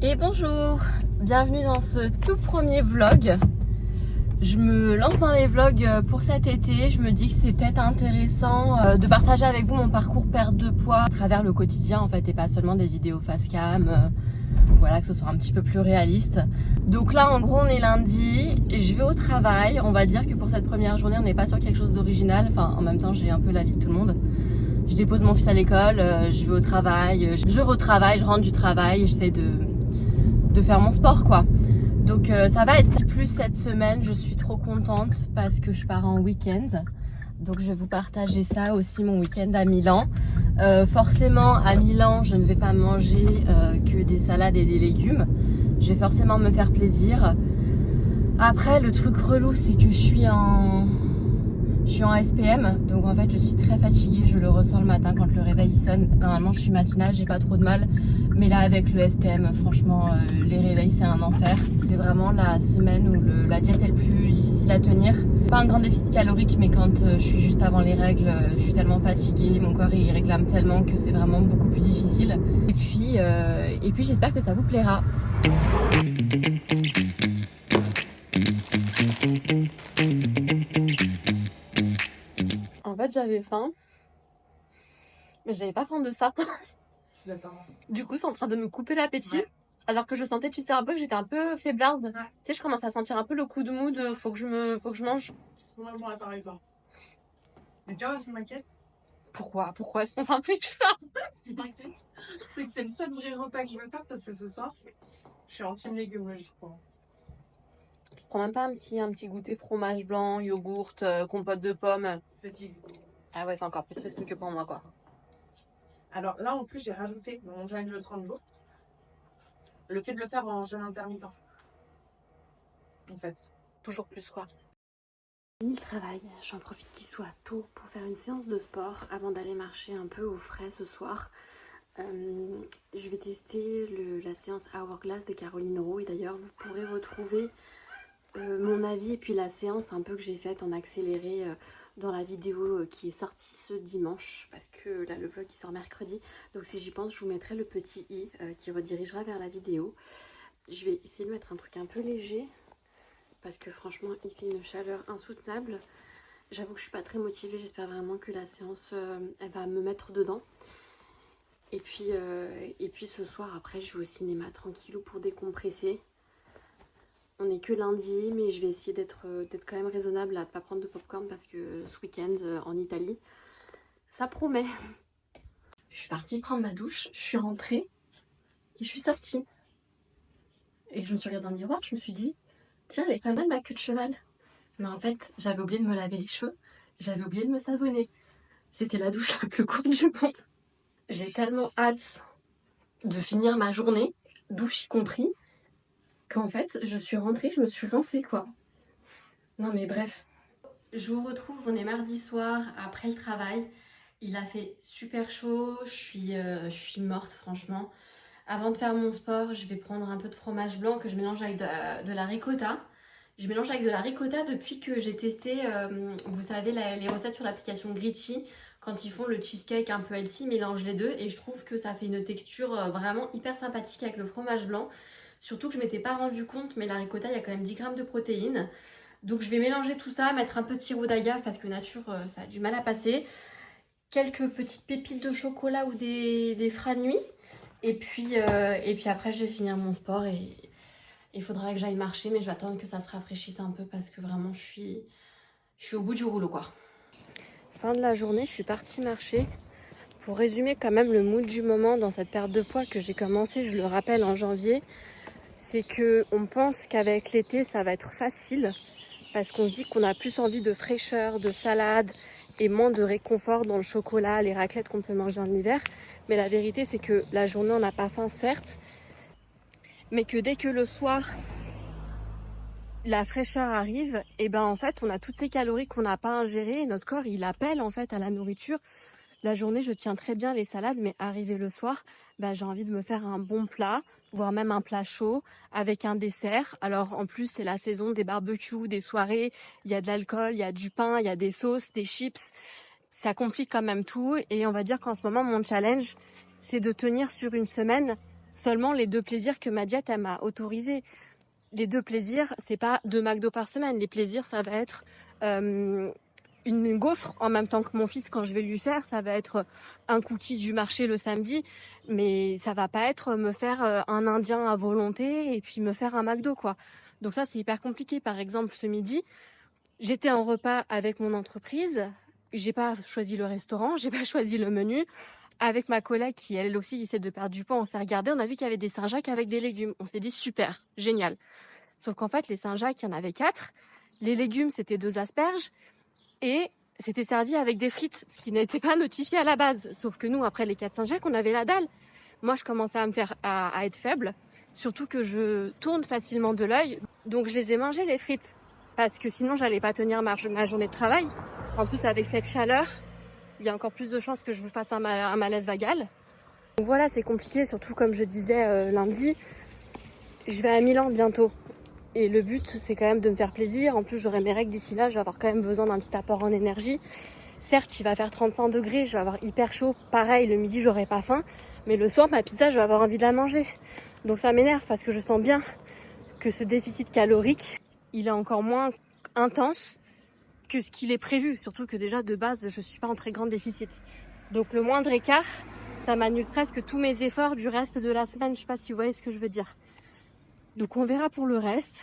Et bonjour, bienvenue dans ce tout premier vlog. Je me lance dans les vlogs pour cet été. Je me dis que c'est peut-être intéressant de partager avec vous mon parcours perte de poids à travers le quotidien en fait, et pas seulement des vidéos face cam. Voilà, que ce soit un petit peu plus réaliste. Donc là en gros on est lundi, je vais au travail. On va dire que pour cette première journée on n'est pas sur quelque chose d'original. Enfin en même temps j'ai un peu la vie de tout le monde. Je dépose mon fils à l'école, je vais au travail, je retravaille, je rentre du travail, j'essaie de faire mon sport quoi. Donc ça va être plus cette semaine, je suis trop contente parce que je pars en week-end. Donc je vais vous partager ça aussi, mon week-end à Milan. Forcément à Milan je ne vais pas manger que des salades et des légumes. Je vais forcément me faire plaisir. Après le truc relou c'est que je suis en SPM, donc en fait je suis très fatiguée, je le ressens le matin quand le réveil sonne. Normalement je suis matinale, j'ai pas trop de mal, mais là avec le SPM, franchement les réveils c'est un enfer. C'est vraiment la semaine où la diète est le plus difficile à tenir. Pas un grand déficit calorique, mais quand je suis juste avant les règles, je suis tellement fatiguée, mon corps il réclame tellement que c'est vraiment beaucoup plus difficile. Et puis j'espère que ça vous plaira. En fait j'avais faim, mais j'avais pas faim de ça. Du coup c'est en train de me couper l'appétit. Ouais. Alors que je sentais, tu sais, un peu que j'étais un peu faiblarde. Ouais. Tu sais, je commence à sentir un peu le coup de mou de faut que je mange. Moi, je pareil pas. Mais tu vois, ce qui m'inquiète. Pourquoi est-ce qu'on s'implique ça? Ce qui m'inquiète, c'est que c'est le seul vrai repas que je veux faire parce que ce soir, je suis en team légumes, je crois. Tu prends même pas un petit goûter fromage blanc, yogourt, compote de pommes? Fatigue. Ah ouais, c'est encore plus triste que pour moi, quoi. Alors là, en plus, j'ai rajouté dans mon challenge de 30 jours le fait de le faire en jeûne intermittent. En fait. Toujours plus, quoi. Fini le travail, j'en profite qu'il soit tôt pour faire une séance de sport avant d'aller marcher un peu au frais ce soir. Je vais tester la séance Hourglass de Caroline Rowe, et d'ailleurs vous pourrez retrouver mon avis et puis la séance un peu que j'ai faite en accéléré dans la vidéo qui est sortie ce dimanche, parce que là le vlog il sort mercredi, donc si j'y pense je vous mettrai le petit i qui redirigera vers la vidéo. Je vais essayer de mettre un truc un peu léger parce que franchement il fait une chaleur insoutenable. J'avoue que je suis pas très motivée, j'espère vraiment que la séance elle va me mettre dedans. Et puis ce soir après je vais au cinéma tranquillou pour décompresser. On n'est que lundi, mais je vais essayer d'être quand même raisonnable, à ne pas prendre de popcorn parce que ce week-end en Italie, ça promet. Je suis partie prendre ma douche, je suis rentrée et je suis sortie. Et je me suis regardée dans le miroir, je me suis dit, tiens, elle est pas mal ma queue de cheval. Mais en fait, j'avais oublié de me laver les cheveux, j'avais oublié de me savonner. C'était la douche la plus courte du monde. J'ai tellement hâte de finir ma journée, douche y compris, qu'en fait, je suis rentrée, je me suis rincée, quoi. Non mais bref. Je vous retrouve, on est mardi soir, après le travail. Il a fait super chaud, je suis morte franchement. Avant de faire mon sport, je vais prendre un peu de fromage blanc que je mélange avec de la ricotta. Je mélange avec de la ricotta depuis que j'ai testé, vous savez, les recettes sur l'application Gritty. Quand ils font le cheesecake un peu healthy, ils mélangent les deux. Et je trouve que ça fait une texture vraiment hyper sympathique avec le fromage blanc. Surtout que je m'étais pas rendu compte, mais la ricotta, il y a quand même 10 grammes de protéines. Donc je vais mélanger tout ça, mettre un peu de sirop d'agave parce que nature, ça a du mal à passer. Quelques petites pépites de chocolat ou des frannuis. Et puis après, je vais finir mon sport et il faudra que j'aille marcher. Mais je vais attendre que ça se rafraîchisse un peu parce que vraiment, je suis au bout du rouleau, quoi. Fin de la journée, je suis partie marcher. Pour résumer quand même le mood du moment dans cette perte de poids que j'ai commencé, je le rappelle, en janvier, c'est qu'on pense qu'avec l'été, ça va être facile. Parce qu'on se dit qu'on a plus envie de fraîcheur, de salade et moins de réconfort dans le chocolat, les raclettes qu'on peut manger en hiver. Mais la vérité, c'est que la journée, on n'a pas faim, certes. Mais que dès que le soir, la fraîcheur arrive, et ben en fait, on a toutes ces calories qu'on n'a pas ingérées. Et notre corps, il appelle en fait à la nourriture. La journée, je tiens très bien les salades, mais arrivé le soir, j'ai envie de me faire un bon plat, voire même un plat chaud avec un dessert. Alors en plus, c'est la saison des barbecues, des soirées, il y a de l'alcool, il y a du pain, il y a des sauces, des chips. Ça complique quand même tout et on va dire qu'en ce moment, mon challenge, c'est de tenir sur une semaine seulement les 2 plaisirs que ma diète elle m'a autorisé. Les 2 plaisirs, c'est pas 2 McDo par semaine. Les plaisirs, ça va être une gaufre en même temps que mon fils quand je vais lui faire. Ça va être un cookie du marché le samedi. Mais ça va pas être me faire un indien à volonté et puis me faire un McDo, quoi. Donc ça, c'est hyper compliqué. Par exemple, ce midi, j'étais en repas avec mon entreprise. J'ai pas choisi le restaurant, j'ai pas choisi le menu. Avec ma collègue qui, elle aussi, essaie de perdre du poids, on s'est regardé, on a vu qu'il y avait des Saint-Jacques avec des légumes. On s'est dit, super, génial. Sauf qu'en fait, les Saint-Jacques, il y en avait 4. Les légumes, c'était 2 asperges. Et c'était servi avec des frites, ce qui n'était pas notifié à la base. Sauf que nous, après les 4 Saint-Jacques, on avait la dalle. Moi, je commençais à être faible. Surtout que je tourne facilement de l'œil. Donc, je les ai mangées, les frites. Parce que sinon, j'allais pas tenir ma journée de travail. En plus, avec cette chaleur, il y a encore plus de chances que je vous fasse un malaise vagal. Donc voilà, c'est compliqué, surtout comme je disais lundi, je vais à Milan bientôt. Et le but, c'est quand même de me faire plaisir. En plus, j'aurai mes règles d'ici là, je vais avoir quand même besoin d'un petit apport en énergie. Certes, il va faire 35 degrés, je vais avoir hyper chaud. Pareil, le midi, j'aurai pas faim. Mais le soir, ma pizza, je vais avoir envie de la manger. Donc ça m'énerve parce que je sens bien que ce déficit calorique, il est encore moins intense que ce qu'il est prévu. Surtout que déjà, de base, je suis pas en très grand déficit. Donc le moindre écart, ça m'annule presque tous mes efforts du reste de la semaine. Je sais pas si vous voyez ce que je veux dire. Donc on verra pour le reste.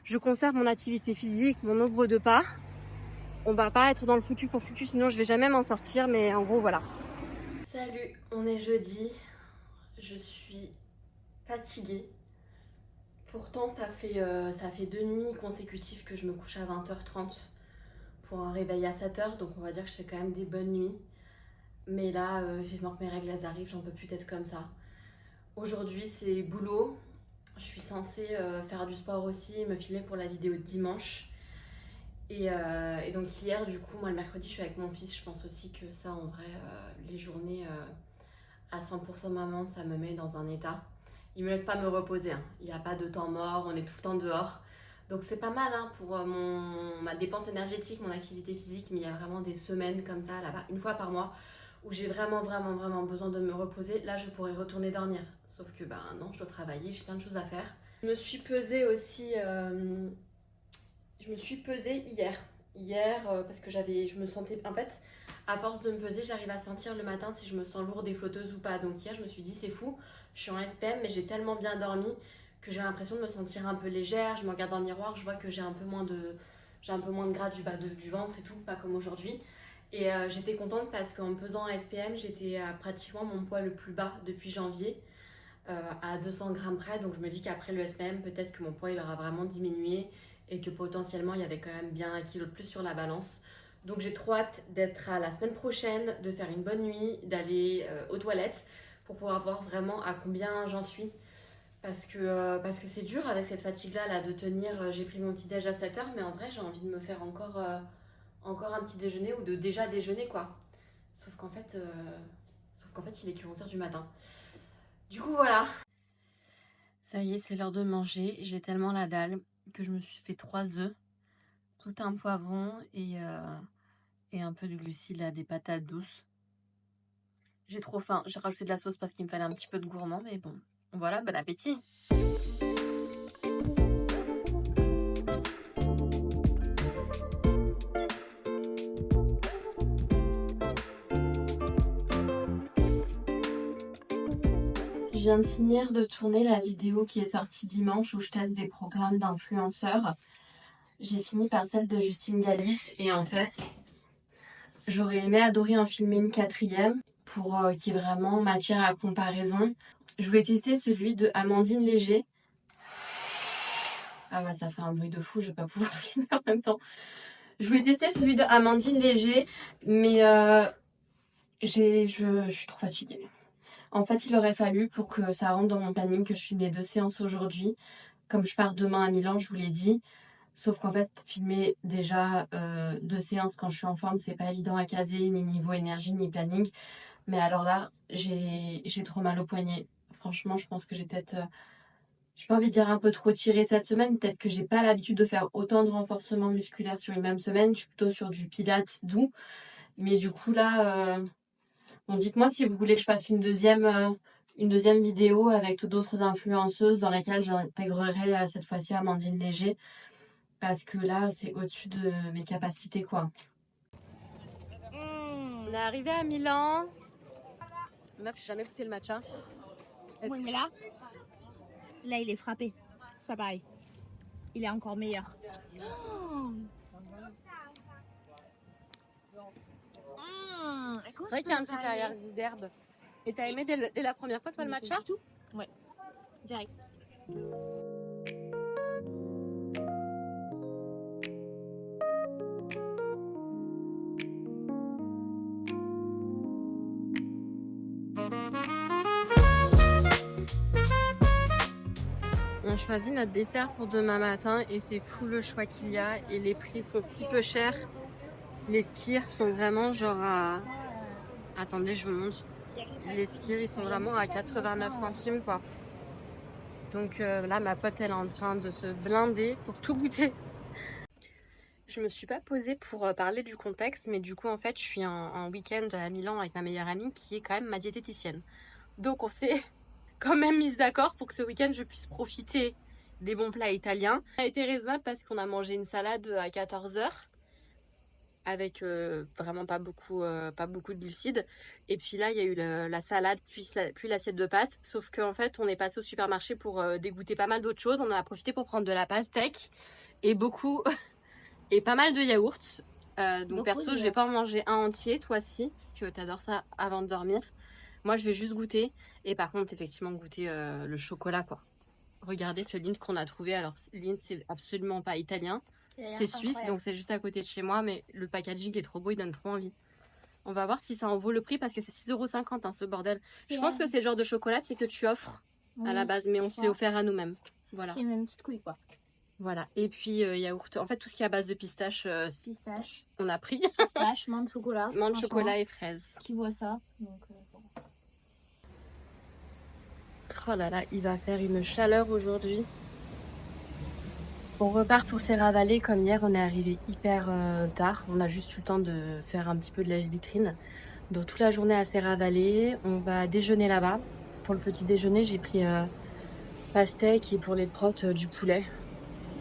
Je conserve mon activité physique, mon nombre de pas. On va pas être dans le foutu pour foutu, sinon je vais jamais m'en sortir. Mais en gros, voilà. Salut, on est jeudi. Je suis fatiguée. Pourtant, ça fait 2 nuits consécutives que je me couche à 20h30 pour un réveil à 7h. Donc on va dire que je fais quand même des bonnes nuits. Mais là, vivement que mes règles elles arrivent, j'en peux plus d'être comme ça. Aujourd'hui, c'est boulot. Je suis censée faire du sport aussi, me filmer pour la vidéo de dimanche. Et donc hier, du coup, moi le mercredi, je suis avec mon fils. Je pense aussi que ça, en vrai, les journées à 100% maman, ça me met dans un état. Il me laisse pas me reposer, hein. Il n'y a pas de temps mort, on est tout le temps dehors. Donc c'est pas mal hein, pour ma dépense énergétique, mon activité physique. Mais il y a vraiment des semaines comme ça, là-bas, une fois par mois, où j'ai vraiment besoin de me reposer. Là, je pourrais retourner dormir. Sauf que non, je dois travailler, j'ai plein de choses à faire. Je me suis pesée aussi, hier parce que je me sentais, en fait, à force de me peser, j'arrive à sentir le matin si je me sens lourde et flotteuse ou pas. Donc hier, je me suis dit, c'est fou, je suis en SPM, mais j'ai tellement bien dormi que j'ai l'impression de me sentir un peu légère. Je me regarde dans le miroir, je vois que j'ai un peu moins de gras du bas du ventre et tout, pas comme aujourd'hui. Et j'étais contente parce qu'en me pesant en SPM, j'étais à pratiquement mon poids le plus bas depuis janvier, à 200 grammes près. Donc je me dis qu'après le SPM, peut-être que mon poids il aura vraiment diminué et que potentiellement il y avait quand même bien 1 kilo de plus sur la balance. Donc j'ai trop hâte d'être à la semaine prochaine, de faire une bonne nuit, d'aller aux toilettes pour pouvoir voir vraiment à combien j'en suis. Parce que c'est dur avec cette fatigue-là de tenir. J'ai pris mon petit déj à 7h, mais en vrai j'ai envie de me faire encore un petit déjeuner ou de déjà déjeuner quoi. Sauf qu'en fait il est que 11h du matin. Du coup voilà. Ça y est, c'est l'heure de manger. J'ai tellement la dalle que je me suis fait 3 œufs, tout un poivron et un peu de glucides là, des patates douces. J'ai trop faim. J'ai rajouté de la sauce parce qu'il me fallait un petit peu de gourmand, mais bon. Voilà, bon appétit. Je viens de finir de tourner la vidéo qui est sortie dimanche où je teste des programmes d'influenceurs. J'ai fini par celle de Justine Galis et en fait, j'aurais aimé adorer en filmer une 4e pour qu'il y ait vraiment matière à comparaison. Je voulais tester celui de Amandine Léger. Ah ouais, ça fait un bruit de fou, je vais pas pouvoir filmer en même temps. Je voulais tester celui de Amandine Léger, mais je suis trop fatiguée. En fait, il aurait fallu pour que ça rentre dans mon planning que je filme les 2 séances aujourd'hui. Comme je pars demain à Milan, je vous l'ai dit. Sauf qu'en fait, filmer déjà 2 séances quand je suis en forme, c'est pas évident à caser, ni niveau énergie, ni planning. Mais alors là, j'ai trop mal au poignet. Franchement, je pense que j'ai peut-être, j'ai pas envie de dire un peu trop tiré cette semaine. Peut-être que j'ai pas l'habitude de faire autant de renforcement musculaire sur une même semaine. Je suis plutôt sur du pilates doux. Mais du coup là, bon, dites-moi si vous voulez que je fasse une deuxième une deuxième vidéo avec d'autres influenceuses dans laquelle j'intégrerai cette fois-ci Amandine Léger. Parce que là, c'est au-dessus de mes capacités, quoi. On est arrivé à Milan. Meuf, j'ai jamais goûté le matcha. Oui, mais là, il est frappé. C'est pas pareil. Il est encore meilleur. C'est vrai qu'il y a un petit arrière-goût d'herbe. Et t'as aimé dès la première fois, toi, le matcha? Ouais, direct. On choisit notre dessert pour demain matin et c'est fou le choix qu'il y a et les prix sont si peu chers. Les skyrs sont vraiment genre à... Attendez, je vous montre. Les skyrs, ils sont vraiment à 89 centimes, quoi. Donc là, ma pote, elle est en train de se blinder pour tout goûter. Je me suis pas posée pour parler du contexte, mais du coup, en fait, je suis en week-end à Milan avec ma meilleure amie qui est quand même ma diététicienne. Donc, on s'est quand même mise d'accord pour que ce week-end, je puisse profiter des bons plats italiens. Ça a été raisonnable parce qu'on a mangé une salade à 14h avec vraiment pas beaucoup de glucides. Et puis là, il y a eu la salade puis l'assiette de pâtes. Sauf qu'en fait, on est passé au supermarché pour dégoûter pas mal d'autres choses. On en a profité pour prendre de la pastèque et et pas mal de yaourts. Donc perso, je vais pas en manger un entier, toi si, parce que t'adores ça avant de dormir. Moi, je vais juste goûter. Et par contre, effectivement, goûter le chocolat, quoi. Regardez ce Lindt qu'on a trouvé. Alors, Lindt, c'est absolument pas italien. C'est suisse, donc c'est juste à côté de chez moi. Mais le packaging est trop beau, il donne trop envie. On va voir si ça en vaut le prix parce que c'est 6,50 € hein, ce bordel. Je pense que c'est le genre de chocolat, c'est que tu offres à la base, mais on se l'est offert à nous-mêmes. Voilà. C'est une petite couille, quoi. Voilà. Et puis, yaourt. En fait, tout ce qui est à base de pistache, Pistache. on a pris. Pistache, menthe, chocolat. Menthe, chocolat et fraises. Qui voit ça donc, Oh là là, il va faire une chaleur aujourd'hui. On repart pour Serra Valley. Comme hier, on est arrivé hyper tard. On a juste eu le temps de faire un petit peu de lèche-vitrine. Donc toute la journée à Serra Valley. On va déjeuner là-bas. Pour le petit déjeuner, j'ai pris pastèque et pour les protes du poulet.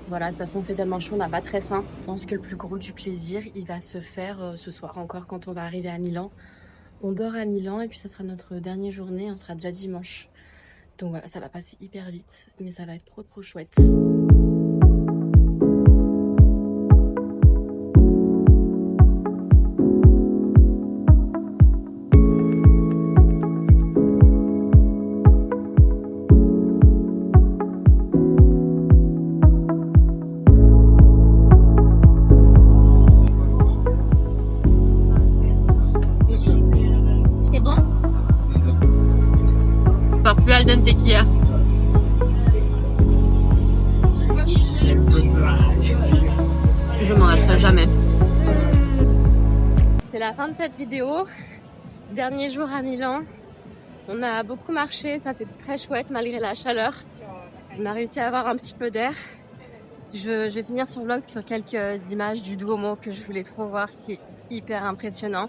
Voilà, de toute façon, on fait tellement chaud, on n'a pas très faim. Je pense que le plus gros du plaisir, il va se faire ce soir encore quand on va arriver à Milan. On dort à Milan et puis ça sera notre dernière journée. On sera déjà dimanche. Donc voilà, ça va passer hyper vite, mais ça va être trop trop chouette. C'est bon? Pas plus al dente qu'hier. Je m'en lasserai jamais. C'est la fin de cette vidéo. Dernier jour à Milan. On a beaucoup marché, ça c'était très chouette malgré la chaleur. On a réussi à avoir un petit peu d'air. Je vais finir sur vlog sur quelques images du Duomo que je voulais trop voir, qui est hyper impressionnant.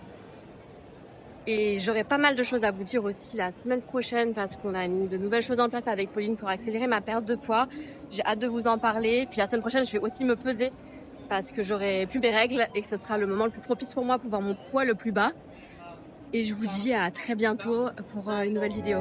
Et j'aurai pas mal de choses à vous dire aussi la semaine prochaine parce qu'on a mis de nouvelles choses en place avec Pauline pour accélérer ma perte de poids. J'ai hâte de vous en parler. Puis la semaine prochaine, je vais aussi me peser parce que j'aurai plus mes règles et que ce sera le moment le plus propice pour moi pour voir mon poids le plus bas. Et je vous dis à très bientôt pour une nouvelle vidéo.